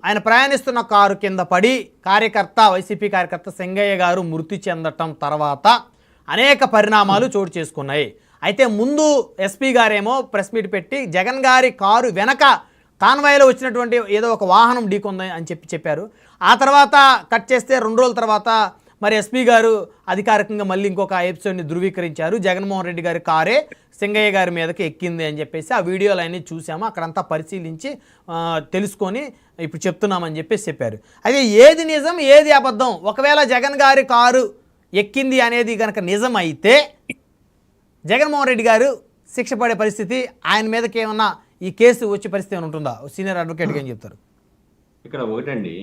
ఆయన ప్రయాణిస్తున్న కారు కింద పడి వైసీపీ కార్యకర్త సింగయ్య గారు మృతి చెందటం తర్వాత అనేక పరిణామాలు చోటు చేసుకున్నాయి. అయితే ముందు ఎస్పీ గారేమో ప్రెస్ మీట్ పెట్టి జగన్ గారి కారు వెనక కాన్వాయ్లో వచ్చినటువంటి ఏదో ఒక వాహనం ఢీకొంది అని చెప్పారు. ఆ తర్వాత కట్ చేస్తే 2 రోజుల తర్వాత మరి ఎస్పీ గారు అధికారికంగా మళ్ళీ ఇంకొక ఎపిసోడ్ని ధృవీకరించారు. జగన్మోహన్ రెడ్డి గారి కారే సింగయ్య గారి మీదకి ఎక్కింది అని చెప్పేసి ఆ వీడియోలు అన్నీ చూసాము, అక్కడంతా పరిశీలించి తెలుసుకొని ఇప్పుడు చెప్తున్నామని చెప్పారు. అయితే ఏది నిజం ఏది అబద్ధం? ఒకవేళ జగన్ గారి కారు ఎక్కింది అనేది కనుక నిజం అయితే జగన్మోహన్ రెడ్డి గారు శిక్ష పడే పరిస్థితి, ఆయన మీదకి ఏమన్నా ఈ కేసు వచ్చే పరిస్థితి ఏమైనా ఉంటుందా? సీనియర్ అడ్వకేట్గా ఏం చెప్తారు? ఇక్కడ ఒకటండి,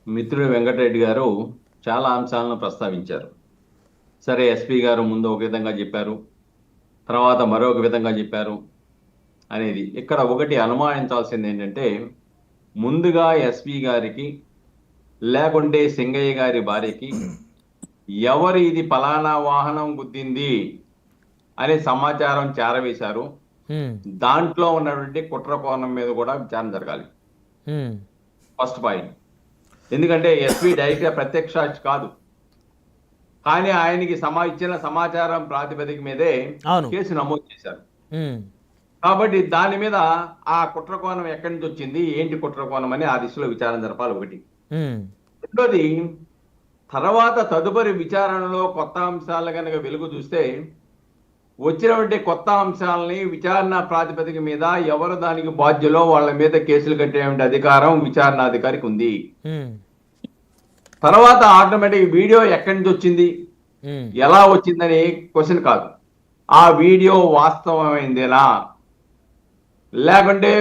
మిత్రుడు వెంకటరెడ్డి గారు చాలా అంశాలను ప్రస్తావించారు. సరే, ఎస్పీ గారు ముందు ఒక విధంగా చెప్పారు, తర్వాత మరొక విధంగా చెప్పారు అనేది. ఇక్కడ ఒకటి అనుమానించాల్సింది ఏంటంటే, ముందుగా ఎస్పీ గారికి లేకుంటే సింగయ్య గారి భార్యకి ఎవరు ఇది ఫలానా వాహనం గుద్దింది అనే సమాచారం చేరవేశారు. దాంట్లో ఉన్నటువంటి కుట్ర కోణం మీద కూడా విచారణ జరగాలి. First point. ఎందుకంటే ఎస్పీ డైరెక్ట్గా ప్రత్యక్ష సాక్షి కాదు, కానీ ఆయనకి ఇచ్చిన సమాచారం ప్రాతిపదిక మీదే కేసు నమోదు చేశారు. కాబట్టి దాని మీద ఆ కుట్ర కోణం ఎక్కడి నుంచి వచ్చింది, ఏంటి కుట్ర కోణం అని ఆ దిశలో విచారణ జరపాలి ఒకటి. రెండోది, తర్వాత తదుపరి విచారణలో కొత్త అంశాలను కనుక వెలుగు చూస్తే వచ్చినటువంటి కొత్త అంశాలని విచారణ ప్రాతిపదిక మీద ఎవరు దానికి బాధ్యులో వాళ్ళ మీద కేసులు కట్టేటువంటి అధికారం విచారణాధికారికి ఉంది. తర్వాత ఆటోమేటిక్ వీడియో ఎక్కడి నుంచి వచ్చింది, ఎలా వచ్చిందని క్వశ్చన్ కాదు, ఆ వీడియో వాస్తవమైందేనా లేకుంటే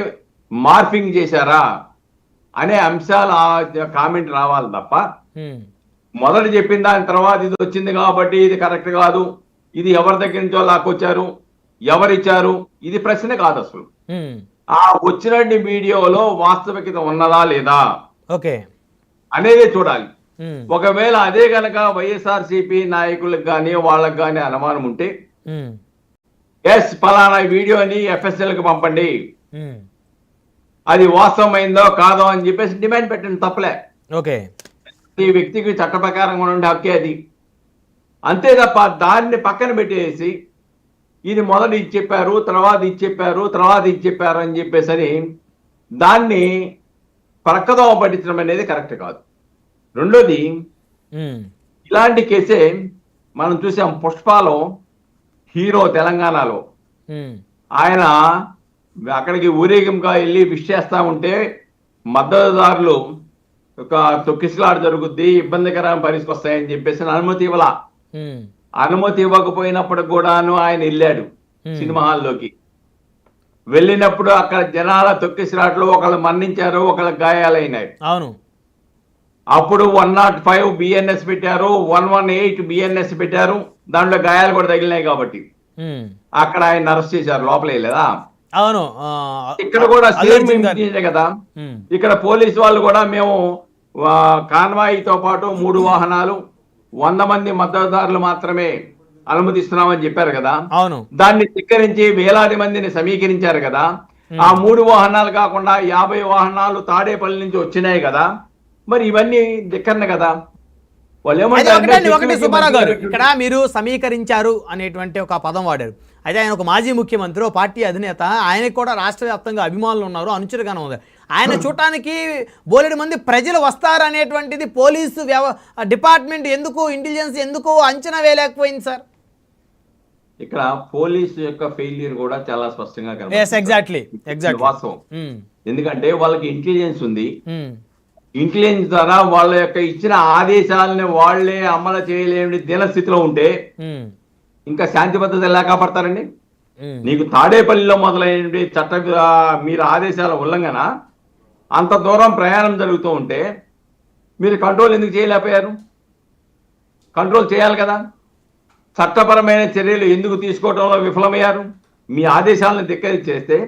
మార్ఫింగ్ చేశారా అనే అంశాలు కామెంట్ రావాలి తప్ప మొదట చెప్పిన దాని తర్వాత ఇది వచ్చింది కాబట్టి ఇది కరెక్ట్ కాదు, ఇది ఎవరి దగ్గర నుంచో లాక్కొచ్చారు, ఎవరిచ్చారు, ఇది ప్రశ్న కాదు అసలు. ఆ వచ్చినటువంటి వీడియోలో వాస్తవికత ఉన్నదా లేదా అనేది చూడాలి. ఒకవేళ అదే గనక వైఎస్ఆర్సీపీ నాయకులకు కానీ వాళ్ళకి కానీ అనుమానం ఉంటే ఎస్ ఫలానా వీడియోని ఎఫ్ఎస్ఎల్ కి పంపండి, అది వాస్తవమైందో కాదో అని చెప్పేసి డిమాండ్ పెట్టండి, తప్పలే. ఈ వ్యక్తికి చట్ట ప్రకారంగా ఉండే హక్కే అది. అంతే తప్ప దాన్ని పక్కన పెట్టేసి ఇది మొదట ఇది చెప్పారు, తర్వాత ఇది చెప్పారు, తర్వాత ఇది చెప్పారు అని చెప్పేసి దాన్ని ప్రక్కదోవ పట్టించడం అనేది కరెక్ట్ కాదు. రెండోది, ఇలాంటి కేసే మనం చూసాం పుష్పలో. హీరో తెలంగాణలో ఆయన అక్కడికి ఊరేగింపుగా వెళ్ళి విష్ చేస్తా ఉంటే మద్దతుదారులు ఒక తొక్కిసలాట జరుగుద్ది, ఇబ్బందికరమైన పరిస్థితి వస్తాయని చెప్పేసి అనుమతి ఇవ్వాల. అనుమతి ఇవ్వకపోయినప్పటికి కూడాను ఆయన వెళ్ళాడు సినిమా హాల్లోకి. వెళ్ళినప్పుడు అక్కడ జనాల తొక్కిసలాటలో ఒకళ్ళు మరణించారు, ఒకళ్ళు గాయాలైనాయి. అవును. అప్పుడు 105 బిఎన్ఎస్ పెట్టారు, 118 బిఎన్ఎస్ పెట్టారు, దాంట్లో గాయాలు కూడా తగిలినాయి. కాబట్టి అక్కడ ఆయన అరెస్ట్ చేశారు, లోపల వెళ్ళేదా? అవును. ఇక్కడ కూడా సేమ్ కదా. ఇక్కడ పోలీసు వాళ్ళు కూడా మేము కాన్వాయ్తో పాటు 3 వాహనాలు 100 మంది మద్దతుదారులు మాత్రమే అనుమతిస్తున్నామని చెప్పారు కదా. అవును. దాన్ని ధిక్కరించి వేలాది మందిని సమీకరించారు కదా. ఆ 3 వాహనాలు కాకుండా 50 వాహనాలు తాడేపల్లి నుంచి వచ్చినాయి కదా. మరి ఇవన్నీ ధిక్కరణ కదా. ఒకటి సుబ్బారావు గారు, ఇక్కడ మీరు సమీకరించారు అనేటువంటి ఒక పదం వాడారు. అయితే ఆయన ఒక మాజీ ముఖ్యమంత్రి, ఓ పార్టీ అధినేత, ఆయనకు కూడా రాష్ట్ర వ్యాప్తంగా అభిమానులు ఉన్నారు, అనుచరుగానే ఉంది. ఆయన చూడటానికి బోలెడు మంది ప్రజలు వస్తారు అనేటువంటిది పోలీసు డిపార్ట్మెంట్ ఎందుకు, ఇంటెలిజెన్స్ ఎందుకు అంచనా వేయలేకపోయింది సార్? ఇక్కడ పోలీసు యొక్క ఫెయిల్యూర్ కూడా చాలా స్పష్టంగా ఎగ్జాక్ట్లీ వాస్తవం. ఎందుకంటే వాళ్ళకి ఇంటెలిజెన్స్ ఉంది. ఇంటెలిజెన్స్ ద్వారా వాళ్ళ యొక్క ఇచ్చిన ఆదేశాలని వాళ్లే అమలు చేయలేని దినస్థితిలో ఉంటే ఇంకా శాంతి భద్రత ఎలా కాపాడతారండి? నీకు తాడేపల్లిలో మొదలైన చట్ట మీరు ఆదేశాల ఉల్లంఘన అంత దూరం ప్రయాణం జరుగుతూ ఉంటే మీరు కంట్రోల్ ఎందుకు చేయలేకపోయారు? కంట్రోల్ చేయాలి కదా. చట్టపరమైన చర్యలు ఎందుకు తీసుకోవడంలో విఫలమయ్యారు? మీ ఆదేశాలను ధిక్కరించేస్తే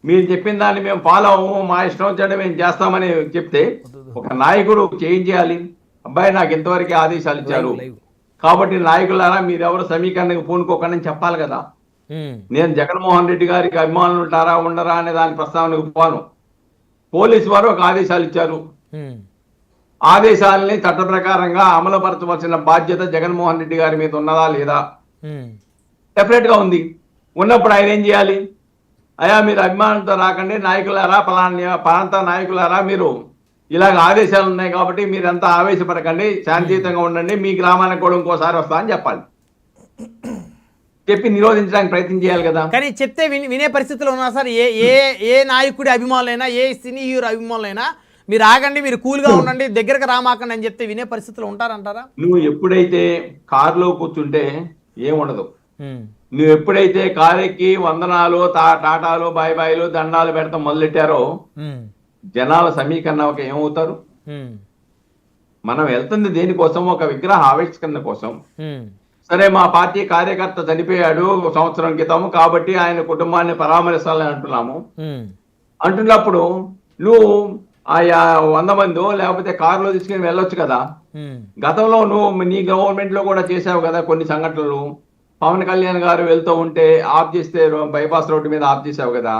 మీరు చెప్పిన దాన్ని మేము ఫాలో అవ్వము, మా ఇష్టం వచ్చాడే మేము చేస్తామని చెప్తే ఒక నాయకుడు చేయాలి. అబ్బాయి నాకు ఇంతవరకు ఆదేశాలు ఇచ్చారు కాబట్టి నాయకులారా మీరెవరు సమీకరణకు పూనుకోకండి చెప్పాలి కదా. నేను జగన్మోహన్ రెడ్డి గారికి అభిమానులు ఉంటారా ఉండరా అనే దాని ప్రస్తావనకు పోను. పోలీసు వారు ఒక ఆదేశాలు ఇచ్చారు. ఉమ్, ఆదేశాలని చట్ట ప్రకారంగా అమలుపరచవలసిన బాధ్యత జగన్మోహన్ రెడ్డి గారి మీద ఉన్నదా లేదా? ఉమ్, డెఫినెట్ గా ఉంది. ఉన్నప్పుడు ఆయన ఏం చేయాలి? అయ్యా మీరు అభిమానంతో రాకండి, నాయకులారా, ప్రాంత నాయకులారా, మీరు ఇలాగ ఆదేశాలు ఉన్నాయి కాబట్టి మీరంతా ఆవేశపడకండి, శాంతియుతంగా ఉండండి, మీ గ్రామానికి కూడా ఇంకోసారి వస్తా అని చెప్పాలి. చెప్పి నిరోధించడానికి ప్రయత్నం చేయాలి కదా. కానీ చెప్తే వినే పరిస్థితిలో ఉన్నారు సార్. ఏ ఏ ఏ నాయకుడి అభిమానులైనా, ఏ సినీ హీరో అభిమానులైనా మీరు ఆగండి, మీరు కూల్గా ఉండండి, దగ్గరకు రామాకండి అని చెప్తే వినే పరిస్థితిలో ఉంటారంటారా? నువ్వు ఎప్పుడైతే కారులో కూర్చుంటే ఏముండదు. ఉమ్, నువ్వు ఎప్పుడైతే కారెక్కి వందనాలు, టాటాలు, బాయ్ బాయ్లు, దండాలు పెడతాం మొదలెట్టారో ఉమ్, జనాల సమీకరణ ఏమవుతారు? ఉమ్, మనం వెళ్తుంది దేనికోసం? ఒక విగ్రహ ఆవిష్కరణ కోసం. ఉమ్, సరే, మా పార్టీ కార్యకర్త చనిపోయాడు సంవత్సరం క్రితం కాబట్టి ఆయన కుటుంబాన్ని పరామర్శాలని అంటున్నాము. ఉమ్, అంటున్నప్పుడు నువ్వు ఆయా 100 మందో లేకపోతే కారులో తీసుకుని వెళ్ళొచ్చు కదా. ఉమ్, గతంలో నువ్వు నీ గవర్నమెంట్ లో కూడా చేసావు కదా కొన్ని సంఘటనలు. పవన్ కళ్యాణ్ గారు వెళ్తూ ఉంటే ఆఫ్ చేస్తే బైపాస్ రోడ్డు మీద ఆఫ్ చేసావు కదా.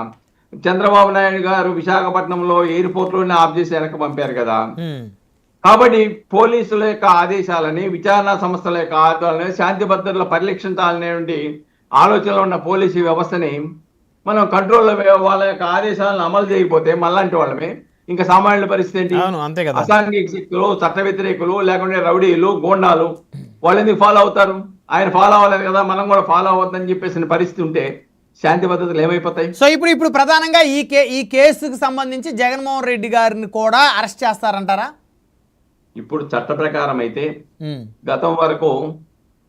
చంద్రబాబు నాయుడు గారు విశాఖపట్నంలో ఎయిర్పోర్ట్ లోనే ఆఫ్ చేసి వెనక్కి పంపారు కదా. ఉమ్, కాబట్టి పోలీసుల యొక్క ఆదేశాలని, విచారణ సంస్థల యొక్క ఆదేశాలని, శాంతి భద్రతలు పరిరక్షించాలనేటువంటి ఆలోచనలో ఉన్న పోలీసు వ్యవస్థని మనం కంట్రోల్లో వాళ్ళ యొక్క ఆదేశాలను అమలు చేయకపోతే మళ్ళంటి వాళ్ళమే ఇంకా సామాన్యుల పరిస్థితి ఏంటి? అవును, అంతే కదా. అసాంఘిక శక్తులు, చట్ట వ్యతిరేకులు, లేకుంటే రౌడీలు, గోండాలు వాళ్ళు ఎందుకు ఫాలో అవుతారు? ఆయన ఫాలో అవ్వలేదు కదా, మనం కూడా ఫాలో అవ్వద్దని చెప్పేసిన పరిస్థితి ఉంటే శాంతి భద్రతలు ఏమైపోతాయి? సో ఇప్పుడు ప్రధానంగా ఈ కేసుకు సంబంధించి జగన్మోహన్ రెడ్డి గారిని కూడా అరెస్ట్ చేస్తారంటారా? ఇప్పుడు చట్ట ప్రకారం అయితే ఉమ్, గతం వరకు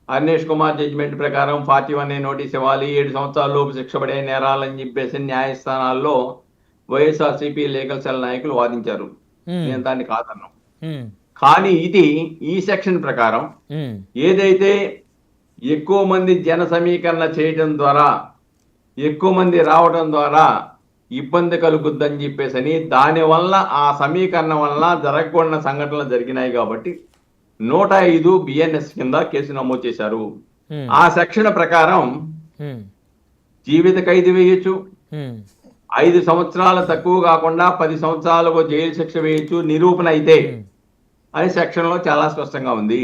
అర్నేష్ కుమార్ జడ్జిమెంట్ ప్రకారం 41A నోటీస్ ఇవ్వాలి, 7 సంవత్సరాల లోపు శిక్ష పడే నేరాలని చెప్పేసి న్యాయస్థానాల్లో వైఎస్ఆర్సీపీ లీగల్ సెల్ నాయకులు వాదించారు. ఉమ్, నేను దాన్ని కాదన్నాం. ఉమ్, కానీ ఇది ఈ సెక్షన్ ప్రకారం ఉమ్, ఏదైతే ఎక్కువ మంది జన సమీకరణ చేయడం ద్వారా, ఎక్కువ మంది రావడం ద్వారా ఇబ్బంది కలుగుద్దని చెప్పేసి దానివల్ల ఆ సమీకరణ వల్ల జరగకూడని సంఘటనలు జరిగినాయి కాబట్టి 105 బిఎన్ఎస్ కింద కేసు నమోదు చేశారు. ఉమ్, ఆ సెక్షన్ ప్రకారం ఉమ్, జీవిత ఖైదు వేయొచ్చు, ఉమ్, 5 సంవత్సరాలు తక్కువ కాకుండా 10 సంవత్సరాలకు జైలు శిక్ష వేయొచ్చు నిరూపణ అయితే అని సెక్షన్ లో చాలా స్పష్టంగా ఉంది.